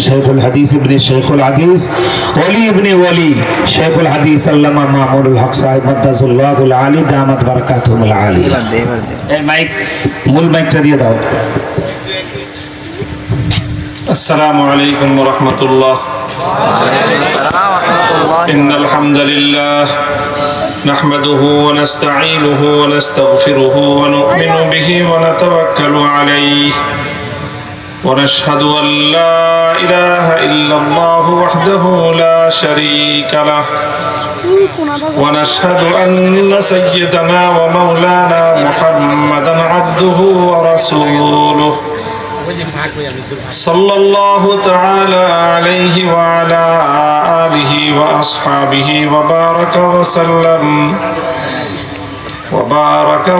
শাইখুল হাদিস ইবনে শাইখুল হাদিস ওলি ইবনে ওলি শাইখুল হাদিস আল্লামা মামুনুল হক সাহেব মাদ্দাসাল্লাহুল আলী দামাত বারাকাতুহুল আলী। এই মাইক, মূল মাইকটা দিয়ে দাও। আসসালামু আলাইকুম ওয়া রাহমাতুল্লাহ। ইন্নাল হামদালিল্লাহ নাহমাদুহু ওয়া নাস্তাঈনুহু ওয়া নাস্তাগফিরুহু ওয়া নু'মিনু বিহি ওয়া নাতাওয়াক্কালু আলাইহি ওয়া নাশহাদু আন লা ইলাহা ইল্লাল্লাহু ওয়াহদাহু লা শারীকা লাহু ওয়া নাশহাদু আন্না সাইয়্যিদানা ওয়া মাওলানা মুহাম্মাদান আবদুহু ওয়া রাসূলুহু সাল্লাল্লাহু তাআলা আলাইহি ওয়া আলা আলিহি ওয়া আসহাবিহি ওয়া বারাকা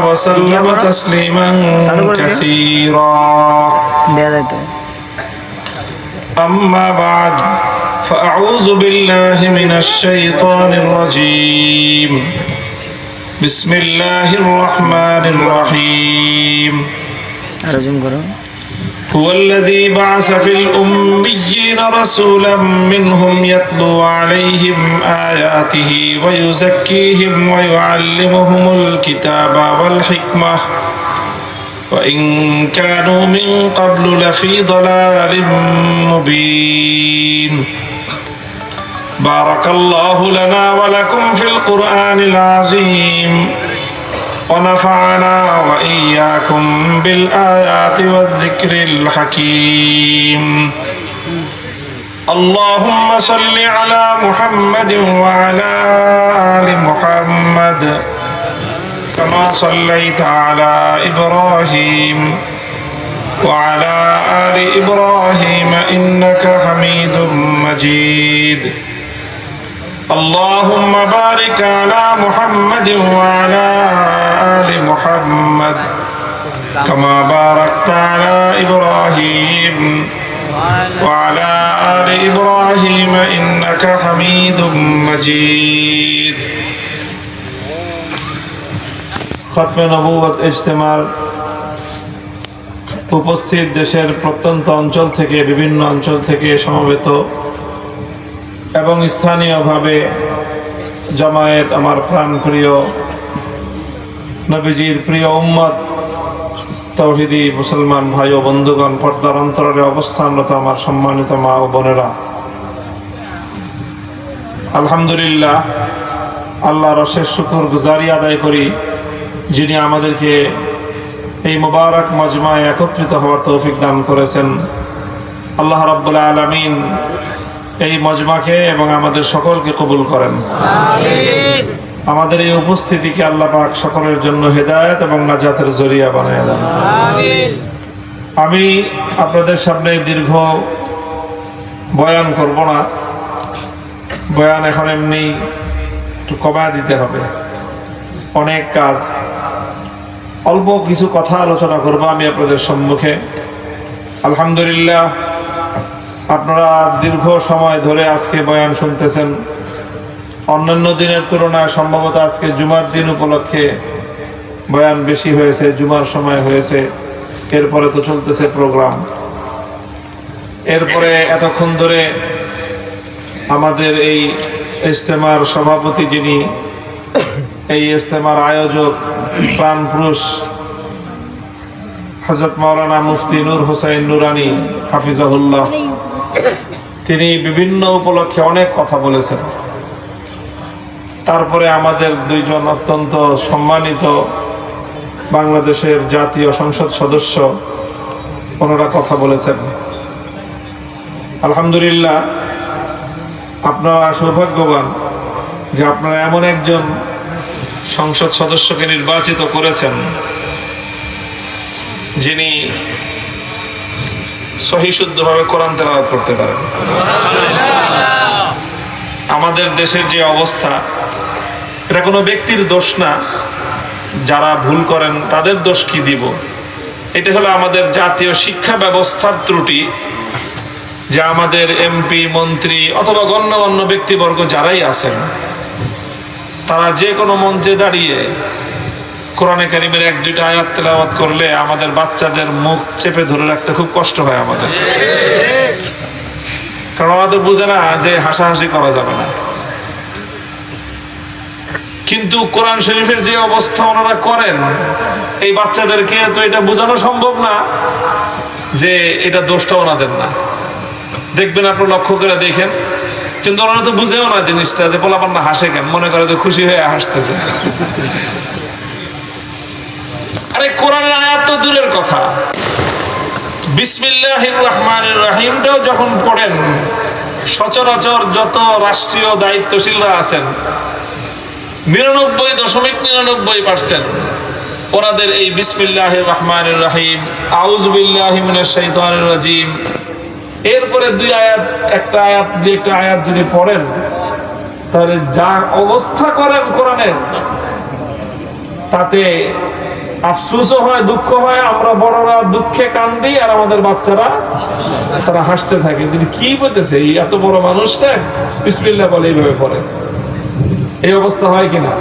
ওয়া সাল্লাম তাসলিমান কাসীরা। আম্মা বা'দ ফাআউযু বিল্লাহি মিনাশ শাইতানির রাজীম। বিসমিল্লাহির রাহমানির রাহিম। আরজুম করো। هو الذي بعث في الأميين رسولا منهم يتلو عليهم آياته ويزكيهم ويعلمهم الكتاب والحكمة وإن كانوا من قبل لفي ضلال مبين. بارك الله لنا ولكم في القرآن العظيم ونفعنا وإياكم بالآيات والذكر الحكيم. اللهم صل على محمد وعلى آل محمد كما صليت على إبراهيم وعلى آل إبراهيم إنك حميد مجيد. اللهم بارك على محمد وعلى آل محمد كما باركت على إبراهيم وعلى آل إبراهيم إنك حميد مجيد. খতম নবুয়ত ইজতেমার উপস্থিত দেশের প্রত্যন্ত অঞ্চল থেকে, বিভিন্ন অঞ্চল থেকে সমবেত এবং স্থানীয়ভাবে জামায়াত, আমার প্রাণপ্রিয় নবীজির প্রিয় উম্মত, তাওহীদি মুসলমান ভাই ও বন্ধুগণ, পর্দার অন্তরালে অবস্থানরত আমার সম্মানিত মা ও বোনেরা, আলহামদুলিল্লাহ, আল্লাহর অশেষ শুকর গুজারি আদায় করি যিনি আমাদেরকে এই মুবারক মজমায় একত্রিত হওয়ার তৌফিক দান করেছেন। আল্লাহ রাব্বুল আলামিন এই মজমাকে এবং আমাদের সকলকে কবুল করেন। আমিন। আমাদের এই উপস্থিতিকে আল্লাহ পাক সকলের জন্য হেদায়েত এবং নাজাতের জরিয়া বানায় দেন। আমিন। আমি আপনাদের সামনে দীর্ঘ বয়ান করব না, বয়ান এখন এমনি একটু কমায় দিতে হবে, অনেক কাজ। অল্প কিছু কথা আলোচনা করব আমি আপনাদের সম্মুখে। আলহামদুলিল্লাহ, আপনারা দীর্ঘ সময় ধরে আজকে বয়ান শুনতেছেন। অন্যান্য দিনের তুলনায় সম্ভবত আজকে জুমার দিন উপলক্ষে বয়ান বেশি হয়েছে, জুমার সময় হয়েছে। এরপরে তো চলতেছে প্রোগ্রাম। এরপরে এতক্ষণ ধরে আমাদের এই ইজতেমার সভাপতি, যিনি এই ইজতেমার আয়োজক, প্রাণপুরুষ হযরত মাওলানা মুফতি নূর হোসেন নুরানী হাফিজাহুল্লাহ, তিনি বিভিন্ন উপলক্ষে অনেক কথা বলেছেন। তারপরে আমাদের দুইজন অত্যন্ত সম্মানিত বাংলাদেশের জাতীয় সংসদ সদস্য, ওনারা কথা বলেছেন। আলহামদুলিল্লাহ, আপনারা সৌভাগ্যবান যে আপনারা এমন একজন সংসদ সদস্যকে নির্বাচিত করেছেন যিনি সহিশুদ্ধভাবে কোরআন তেলাওয়াত করতে পারেন। আমাদের দেশের যে অবস্থা, এটা কোনো ব্যক্তির দোষ না, যারা ভুল করেন তাদের দোষ কি দিব। এটা হলো আমাদের জাতীয় শিক্ষা ব্যবস্থার ত্রুটি, যে আমাদের এমপি, মন্ত্রী অথবা গণ্যমান্য ব্যক্তিবর্গ যারাই আছেন, তারা যে কোনো মঞ্চে দাঁড়িয়ে কোরআনে কারিমের এক দুইটা আয়াত তেলাওয়াত করলে আমাদের বাচ্চাদের মুখ চেপে ধরে রাখতে খুব কষ্ট হয় আমাদের। কারণ ওরা তো বুঝে না যে হাসাহাসি করা যাবে না। কিন্তু কোরআন শরীফের যে অবস্থা ওনারা করেন, এই বাচ্চাদেরকে তো এটা বোঝানো সম্ভব না যে এটা দোষটা ওনাদের না। দেখবেন, আপনি লক্ষ্য করে দেখেন, কিন্তু ওনারা তো বুঝেও না জিনিসটা, যে পোলাপান্না হাসে কেন, মনে করে যে খুশি হয়ে হাসতেছে। আরে কোরআনের আয়াত তো দূরের কথা, বিসমিল্লাহির রহমানির রহিমটাও যখন পড়েন, সচরাচর যত রাষ্ট্রীয় দায়িত্বশীলরা আছেন 99.99% ওনাদের এই বিসমিল্লাহির রহমানির রহিম, আউযু বিল্লাহি মিনাশ শাইতানির রাজিম, এরপরে একটা আয়াত যদি পড়েন, তাহলে যা অবস্থা করেন কোরআনের, তাতে আফসোসও হয়, দুঃখ হয়। আমরা বড়রা দুঃখে কান্দি, আর আমাদের বাচ্চারা তারা হাসতে থাকে। যদি কি বলতেছে, এই এত বড় মানুষটা বিসমিল্লাহ বলে এইভাবে পড়ে, এই অবস্থা হয় কিনা?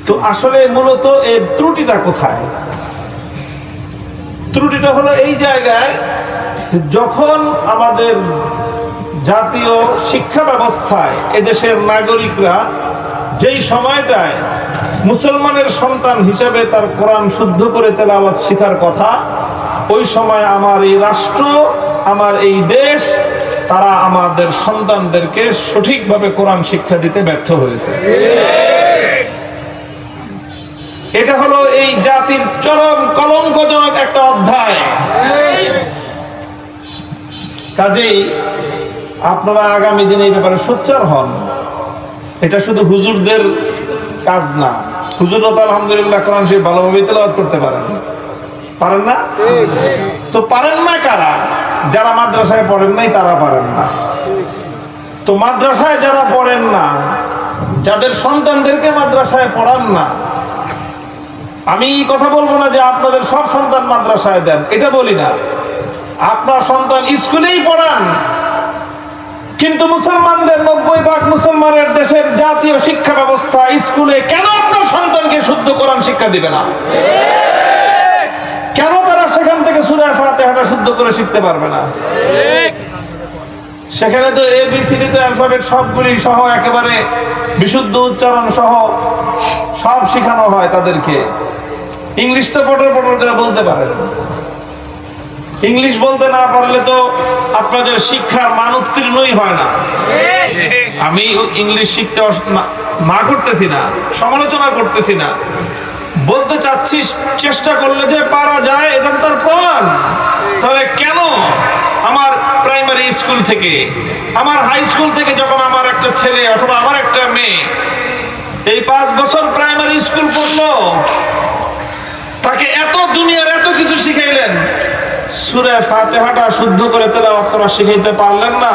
তো আসলে মূলত এর ত্রুটিটা কোথায়? ত্রুটিটা হলো এই জায়গায়, যখন আমাদের জাতীয় শিক্ষা ব্যবস্থায় এদেশের নাগরিকরা যেই সময়টায় মুসলমানের সন্তান হিসেবে তার কোরআন শুদ্ধ করে তেলাওয়াত শেখার কথা, ওই সময় আমার এই রাষ্ট্র, আমার এই দেশ, তারা আমাদের সন্তানদেরকে সঠিকভাবে কোরআন শিক্ষা দিতে ব্যর্থ হয়েছে। এটা হলো এই জাতির চরম কলঙ্কজনক একটা অধ্যায়। কাজেই আপনারা আগামী দিনে এই ব্যাপারে সোচ্চার হন। এটা শুধু হুজুরদের কাজ না। হুজুররা তো আলহামদুলিল্লাহ কোরআন শরীফ ভালোভাবে তেলাওয়াত করতে পারেন না? তো পারেন না কারা? যারা মাদ্রাসায় পড়েন নাই তারা পারেন না। তো মাদ্রাসায় যারা পড়েন না, যাদের সন্তানদেরকে মাদ্রাসায় পড়ান না, আমি কথা বলবো না যে আপনাদের সব সন্তান মাদ্রাসায় দেন, এটা বলি না। আপনার সন্তান স্কুলেই পড়ান, কিন্তু মুসলমানদের 90% মুসলমানের দেশের জাতীয় শিক্ষা ব্যবস্থা স্কুলে কেন আপনার সন্তানকে শুদ্ধ কোরআন শিক্ষা দিবে না? কেন তারা সেখান থেকে সূরা ফাতিহাটা শুদ্ধ করে শিখতে পারবে না? সেখানে তো ABCD তো অ্যালফাবেট সবগুলি সহ একেবারে বিশুদ্ধ উচ্চারণ সহ সব শেখানো হয় তাদেরকে। ইংলিশ তো পটর পটর করে বলতে পারে। ইংলিশ বলতে না পারলে তো আপনাদের শিক্ষার মান উত্তীর্ণই হয় না। আমি ইংলিশ শিখতে না করতেছি না, সমালোচনা করতেছি না, বলতে চাচ্ছি চেষ্টা করলে যে পারা যায়, এটা তার প্রমাণ। তাহলে কেন আমার প্রাইমারি স্কুল থেকে, আমার হাই স্কুল থেকে যখন আমার একটা ছেলে অথবা আমার একটা মেয়ে এই 5 বছর প্রাইমারি স্কুল পড়লো, তাকে এত দুনিয়ার এত কিছু শিখাইলেন, সূরা ফাতিহাটা শুদ্ধ করে তেলাওয়াত করা শিখাইতে পারলেন না,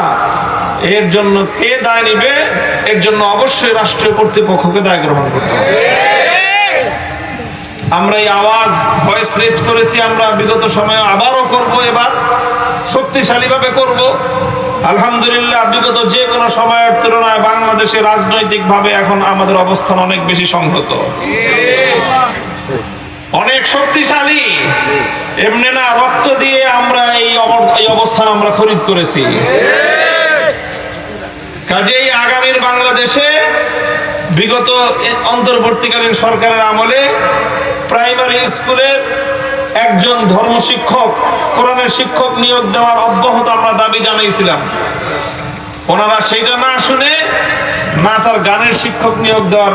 এর জন্য কে দায় নিবে? এর জন্য অবশ্যই রাষ্ট্রীয় কর্তৃপক্ষকে দায় গ্রহণ করতে হবে। আমরা এই আওয়াজ ভয়েস রেজ করেছি, আমরা বিগত সময়ে আবারও করব, এবার শক্তিশালীভাবে করব। আলহামদুলিল্লাহ, বিগত যে কোনো সময়ের তুলনায় বাংলাদেশে রাজনৈতিকভাবে এখন আমাদের অবস্থান অনেক বেশি সংহত, অনেক শক্তিশালী। এমনি না, রক্ত দিয়ে আমরা এই অবস্থান আমরা খরিদ করেছি। কাজেই আগামীর বাংলাদেশে বিগত অন্তর্বর্তীকালীন সরকারের আমলে প্রাইমারি স্কুলের একজন ধর্ম শিক্ষক, কোরআনের শিক্ষক নিয়োগ দেওয়ার অব্যাহত আমরা দাবি জানাইছিলাম। ওনারা সেটা না শুনে নাচ আর গানের শিক্ষক নিয়োগ দেওয়ার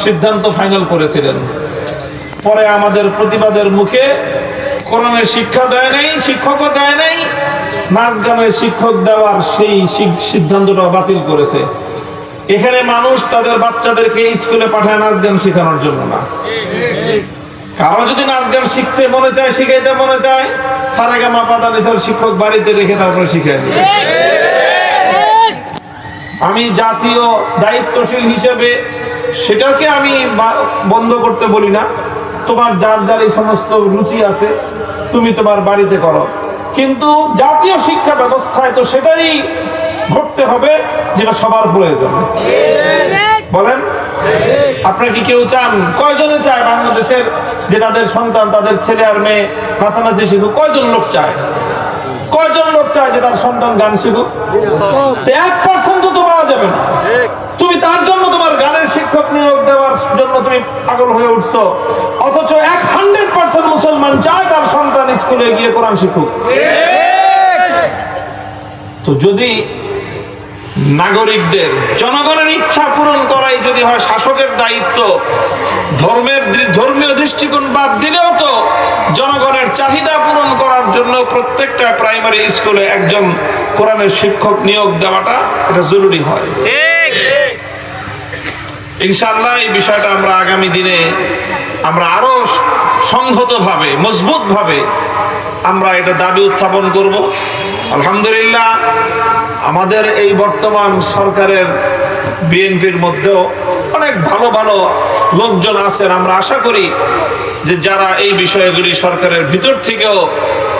সিদ্ধান্ত ফাইনাল করেছিলেন। পরে আমাদের প্রতিবাদের মুখে কোরআনের শিক্ষা দেয় নাই, শিক্ষকও দেয় নাই, নাচ গানের শিক্ষক দেওয়ার সেই সিদ্ধান্তটা বাতিল করেছে। এখানে মানুষ তাদের বাচ্চাদেরকে স্কুলে পাঠায় নাচ গান শেখানোর জন্য না। কারো যদি নাচ গান শিখতে মনে চায়, শিখাইতে মনে চায়, সারেগামা পাদানিসার শিক্ষক বাড়িতে রেখে তারপরে শিখায়। আমি জাতীয় দায়িত্বশীল হিসেবে সেটাকে আমি বন্ধ করতে বলি না। তোমার যার যার এই সমস্ত রুচি আছে, তুমি তোমার বাড়িতে করো, কিন্তু জাতীয় শিক্ষা ব্যবস্থায় তো সেটাই ঘটতে হবে যেটা সবার প্রয়োজন। বলেন, আপনারা কি কেউ চান? কয়জনে চায় বাংলাদেশের যে তাদের সন্তান, তাদের ছেলে আর মেয়ে নাচানাচি শিখুক? কয়জন লোক চায়? কয়জন লোক চায় যে তার সন্তান গান শিখুক? 1% তো পাওয়া যাবে না। তুমি তার জন্য তোমার গানের শিক্ষক নিয়োগ দেওয়ার জন্য তুমি পাগল হয়ে উঠছো, অথচ 100% মুসলমান চায় তার সন্তান স্কুলে গিয়ে কোরআন শিখুক। তো যদি নাগরিকদের, জনগণের ইচ্ছা পূরণ করাই যদি হয় শাসকের দায়িত্ব, ধর্মীয় দৃষ্টিকোণ বাদ দিলেও তো জনগণের চাহিদা পূরণ করার জন্য প্রত্যেকটা প্রাইমারি স্কুলে একজন কোরআনের শিক্ষক নিয়োগ দেওয়াটা এটা জরুরি হয়। ইনশাআল্লাহ এই বিষয়টা আমরা আগামী দিনে আমরা আরো সংহতভাবে, মজবুতভাবে আমরা এটা দাবি উত্থাপন করব। আলহামদুলিল্লাহ আমাদের এই বর্তমান সরকারের বিএনপির মধ্যেও অনেক ভালো ভালো লোকজন আছেন। আমরা আশা করি যে যারা এই বিষয়গুলি সরকারের ভিতর থেকেও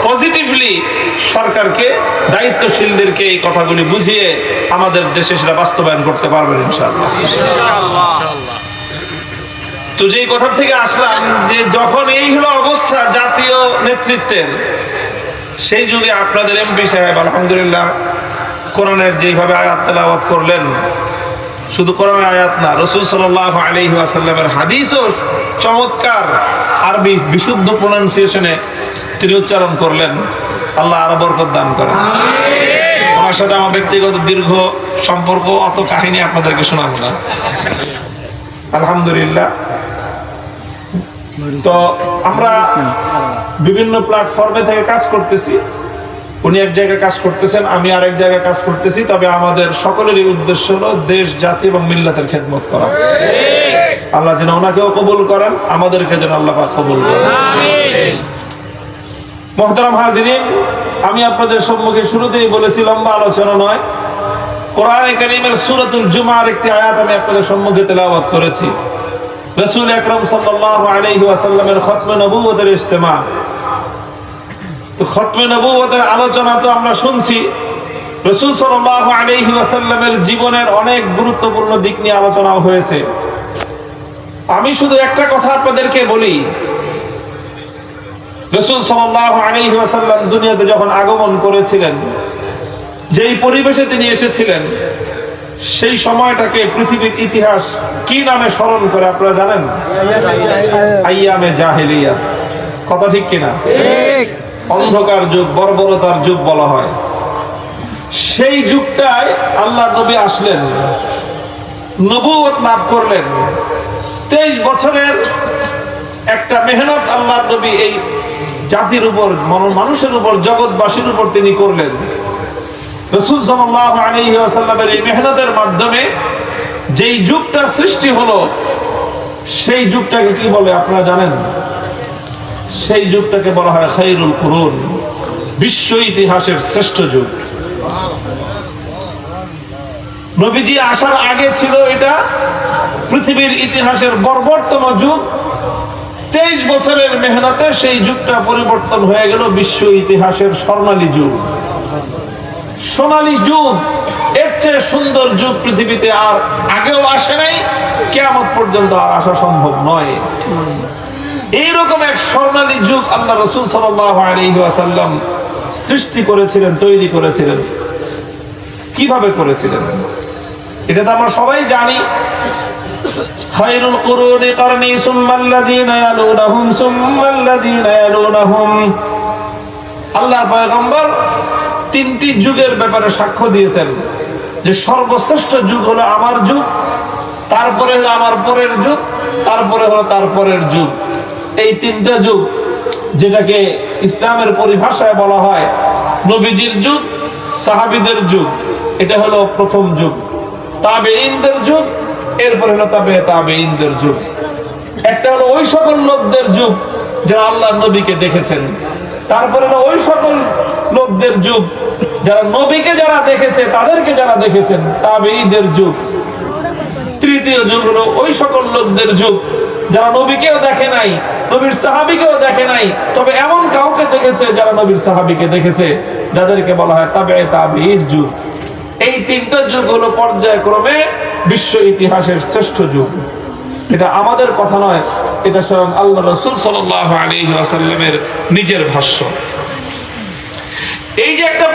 পজিটিভলি সরকারকে, দায়িত্বশীলদেরকে এই কথাগুলি বুঝিয়ে আমাদের দেশে সেটা বাস্তবায়ন করতে পারবেন ইনশাআল্লাহ। তো যেই কথা থেকে আসলাম যে যখন এই হলো অবস্থা জাতীয় নেতৃত্বের, সেই যুগে আপনাদের এমপি সাহেব আলহামদুলিল্লাহ কোরআনের যেভাবে আয়াত তেলাওয়াত করলেন, শুধু কোরআনের আয়াত না, রাসূল সাল্লাল্লাহু আলাইহি ওয়াসাল্লামের হাদিসও চমৎকার আরবি বিশুদ্ধ প্রনাউন্সিয়েশনে তিনি উচ্চারণ করলেন। আল্লাহ আরো বরকত দান করেন। ওনার সাথে আমার ব্যক্তিগত দীর্ঘ সম্পর্ক, অত কাহিনী আপনাদেরকে শোনাবো না। আলহামদুলিল্লাহ। তো আমরা বিভিন্ন প্ল্যাটফর্মে থেকে কাজ করতেছি। উনি এক জায়গায় কাজ করতেছেন, আমি আরেক জায়গায় কাজ করতেছি, তবে আমাদের সকলেরই উদ্দেশ্য হলো দেশ, জাতি এবং মিল্লাতের খেদমত করা। আল্লাহ যেন ওনাকেও কবুল করেন, আমাদেরকে যেন আল্লাহ পাক কবুল করেন। মুহতারাম হাজিরিন, আমি আপনাদের সম্মুখে শুরুতেই বলেছি লম্বা আলোচনা নয়, কোরআনে কারীমের সূরাতুল জুমার একটি আয়াত আমি আপনাদের সম্মুখে তেলাওয়াত করেছি। রাসূল আকরাম সাল্লাল্লাহু আলাইহি ওয়াসাল্লামের খতমে নবুয়তের ইজতেমা। তো খতমে নবুয়তের আলোচনা তো আমরা শুনছি, রাসূল সাল্লাল্লাহু আলাইহি ওয়াসাল্লামের জীবনের অনেক গুরুত্বপূর্ণ দিক নিয়ে আলোচনা হয়েছে। আমি শুধু একটা কথা আপনাদেরকে বলি, রাসূল সাল্লাল্লাহু আলাইহি ওয়াসাল্লাম দুনিয়াতে যখন আগমন করেছিলেন, যেই পরিবেশে তিনি এসেছিলেন, সেই সময়টাকে পৃথিবীর ইতিহাস কি নামে স্মরণ করে আপনারা জানেন? আইয়ামে জাহেলিয়া। কথা ঠিক কিনা? অন্ধকার যুগ, বর্বরতার যুগ বলা হয়। সেই যুগটায় আল্লাহর নবী আসলেন, নবুয়ত লাভ করলেন। 23 বছরের একটা মেহনত আল্লাহর নবী এই জাতির উপর, মানুষের উপর, জগৎবাসীর উপর তিনি করলেন। রাসূল সাল্লাল্লাহু আলাইহি ওয়াসাল্লামের এই মেহনতের মাধ্যমে যেই যুগটা সৃষ্টি হলো, সেই যুগটাকে কি বলে আপনারা জানেন? সেই যুগটাকে বলা হয় খায়রুল কুরুন, বিশ্ব ইতিহাসের শ্রেষ্ঠ যুগ। নবীজি আসার আগে ছিল এটা পৃথিবীর ইতিহাসের বর্বরতম যুগ। 23 বছরের মেহনতে সেই যুগটা পরিবর্তন হয়ে গেল বিশ্ব ইতিহাসের স্বর্ণালী যুগ, সোনালী যুগ। এর চেয়ে সুন্দর যুগ পৃথিবীতে আর আগেও আসে নাই, কিয়ামত পর্যন্ত আর আসা সম্ভব নয়। এইরকম এক স্বর্ণালী যুগ আল্লাহ রাসূল সাল্লাল্লাহু আলাইহি ওয়াসাল্লাম সৃষ্টি করেছিলেন, তৈরি করেছিলেন। কিভাবে করেছিলেন এটা তো আমরা সবাই জানি। খায়রুল কুরুনি কারনি সুম্মাল্লাযীনা ইয়ালুনাহুম সুম্মাল্লাযীনা ইয়ালুনাহুম। আল্লাহর পয়গম্বর 3টি যুগের ব্যাপারে সাক্ষ্য দিয়েছেন যে সর্বশ্রেষ্ঠ যুগ হলো আমার যুগ, তারপরে হলো আমার পরের যুগ, তারপরে হলো তার পরের যুগ। এই 3টা যুগ, যেটাকে ইসলামের পরিভাষায় বলা হয় নবীজির যুগ, সাহাবীদের যুগ, এটা হলো প্রথম যুগ। তাবেঈনদের যুগ, এরপরে হলো তাবেঈনদের যুগ। একটা হলো ওই সকল লোকদের যুগ যারা আল্লাহর নবীকে দেখেছেন, তারপরে হলো ওই সকল লোকদের যুগ যারা নবীকে যারা দেখেছে, তাদেরকে যারা দেখেছেন, তাবেঈদের যুগ। তৃতীয় যুগ হলো ওই সকল লোকদের যুগ যারা নবীকেও দেখে নাই, নবীর সাহাবীকেও দেখে নাই, তবে এমন কাউকে দেখেছে যারা নবীর সাহাবীকে দেখেছে, যাদেরকে বলা হয় তাবেঈর যুগ। এই 3টা যুগ হলো পর্যায়ক্রমে বিশ্ব ইতিহাসের শ্রেষ্ঠ যুগ। এটা আমাদের কথা নয়, এটা স্বয়ং আল্লাহ রাসূল সাল্লাল্লাহু আলাইহি ওয়াসাল্লামের নিজের ভাষ্য। এই যে একটা